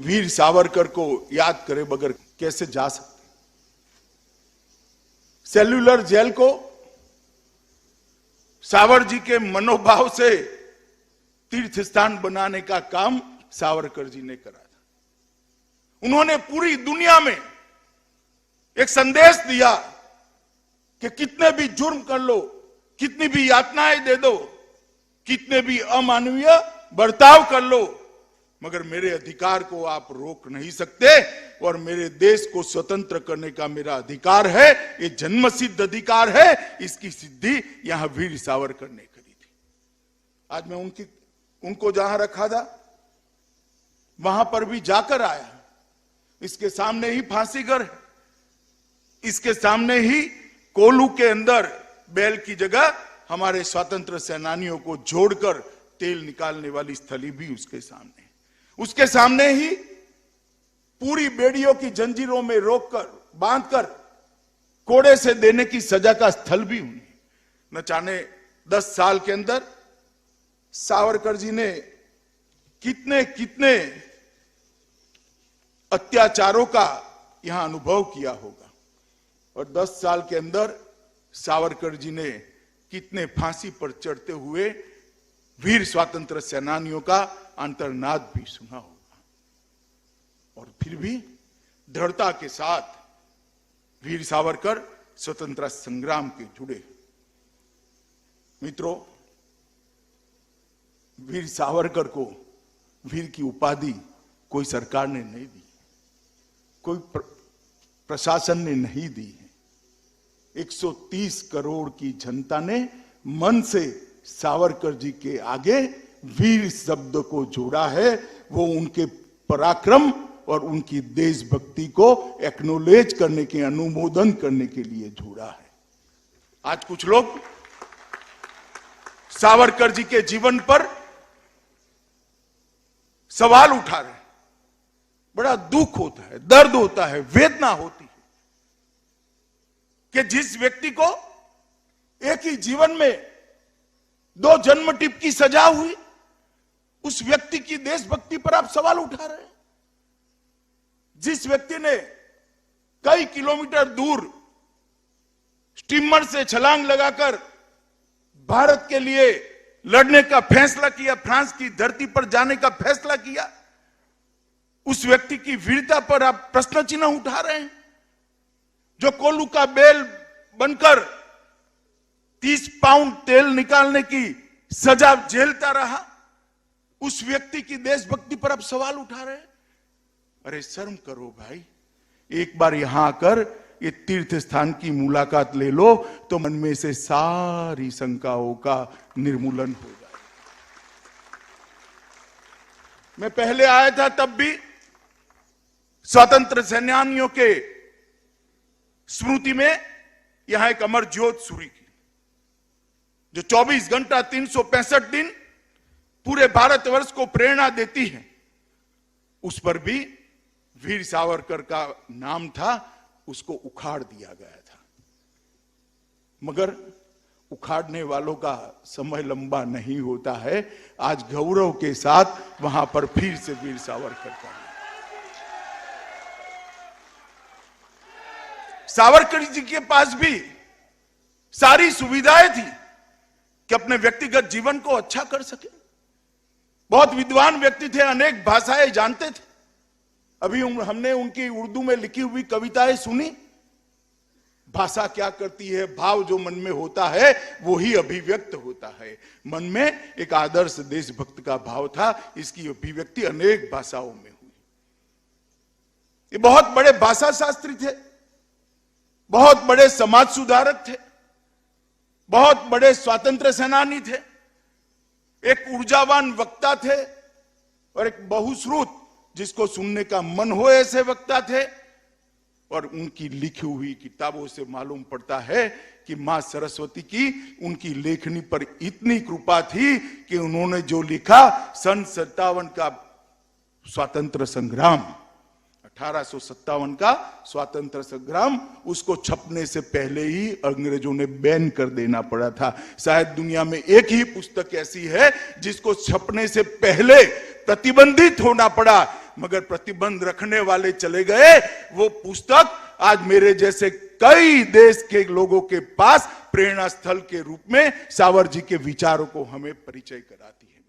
वीर सावरकर को याद करे बगैर कैसे जा सकते। सेल्युलर जेल को सावर जी के मनोभाव से तीर्थ स्थान बनाने का काम सावरकर जी ने करा था। उन्होंने पूरी दुनिया में एक संदेश दिया कि कितने भी जुर्म कर लो, कितनी भी यातनाएं दे दो, कितने भी अमानवीय बर्ताव कर लो, मगर मेरे अधिकार को आप रोक नहीं सकते और मेरे देश को स्वतंत्र करने का मेरा अधिकार है, ये जन्मसिद्ध अधिकार है। इसकी सिद्धि यहां वीर सावरकर ने करी थी। आज मैं उनको जहां रखा था वहां पर भी जाकर आया। इसके सामने ही फांसी घर है, इसके सामने ही कोल्हू के अंदर बैल की जगह हमारे स्वतंत्र सेनानियों को जोड़कर तेल निकालने वाली स्थली भी उसके सामने, उसके सामने ही पूरी बेड़ियों की जंजीरों में रोककर बांधकर कोड़े से देने की सजा का स्थल भी उन्हें। न जाने 10 साल के अंदर सावरकर जी ने कितने कितने अत्याचारों का यहां अनुभव किया होगा और 10 साल के अंदर सावरकर जी ने कितने फांसी पर चढ़ते हुए वीर स्वातंत्र सेनानियों का अंतर्नाद भी सुना होगा। और फिर भी दृढ़ता के साथ वीर सावरकर स्वतंत्रता संग्राम के जुड़े। मित्रों, वीर सावरकर को वीर की उपाधि कोई सरकार ने नहीं दी, कोई प्रशासन ने नहीं दी है। 130 करोड़ की जनता ने मन से सावरकर जी के आगे वीर शब्द को जोड़ा है। वो उनके पराक्रम और उनकी देशभक्ति को एक्नॉलेज करने के, अनुमोदन करने के लिए जोड़ा है। आज कुछ लोग सावरकर जी के जीवन पर सवाल उठा रहे हैं। बड़ा दुख होता है, दर्द होता है, वेदना होती है कि जिस व्यक्ति को एक ही जीवन में 2 जन्म टिप की सजा हुई, उस व्यक्ति की देशभक्ति पर आप सवाल उठा रहे हैं। जिस व्यक्ति ने कई किलोमीटर दूर स्टीमर से छलांग लगाकर भारत के लिए लड़ने का फैसला किया, फ्रांस की धरती पर जाने का फैसला किया, उस व्यक्ति की वीरता पर आप प्रश्न चिन्ह उठा रहे हैं। जो कोल्हू का बेल बनकर 30 पाउंड तेल निकालने की सजा झेलता रहा, उस व्यक्ति की देशभक्ति पर आप सवाल उठा रहे हैं। अरे शर्म करो भाई। एक बार यहां आकर ये तीर्थ स्थान की मुलाकात ले लो तो मन में से सारी शंकाओं का निर्मूलन हो जाए। मैं पहले आया था तब भी स्वतंत्र सेनानियों के स्मृति में यहां एक अमर ज्योत सूरी की, जो 24 घंटा 365 दिन पूरे भारतवर्ष को प्रेरणा देती है। उस पर भी वीर सावरकर का नाम था, उसको उखाड़ दिया गया था। मगर उखाड़ने वालों का समय लंबा नहीं होता है। आज गौरव के साथ वहां पर फिर से वीर सावरकर का, सावरकर जी के पास भी सारी सुविधाएं थी कि अपने व्यक्तिगत जीवन को अच्छा कर सके। बहुत विद्वान व्यक्ति थे, अनेक भाषाएं जानते थे। अभी हमने उनकी उर्दू में लिखी हुई कविताएं सुनी। भाषा क्या करती है, भाव जो मन में होता है वो ही अभिव्यक्त होता है। मन में एक आदर्श देशभक्त का भाव था, इसकी अभिव्यक्ति अनेक भाषाओं में हुई। ये बहुत बड़े भाषा शास्त्री थे, बहुत बड़े समाज सुधारक थे, बहुत बड़े स्वातंत्र सेनानी थे, एक ऊर्जावान वक्ता थे और एक बहुश्रुत, जिसको सुनने का मन हो ऐसे वक्ता थे। और उनकी लिखी हुई किताबों से मालूम पड़ता है कि मां सरस्वती की उनकी लेखनी पर इतनी कृपा थी कि उन्होंने जो लिखा, सन 57 का स्वातंत्र संग्राम, 1857 का स्वातंत्र संग्राम, उसको छपने से पहले ही अंग्रेजों ने बैन कर देना पड़ा था। शायद दुनिया में एक ही पुस्तक ऐसी है जिसको छपने से पहले प्रतिबंधित होना पड़ा। मगर प्रतिबंध रखने वाले चले गए। वो पुस्तक आज मेरे जैसे कई देश के लोगों के पास प्रेरणा स्थल के रूप में सावर जी के विचारों को हमें परिचय कराती है।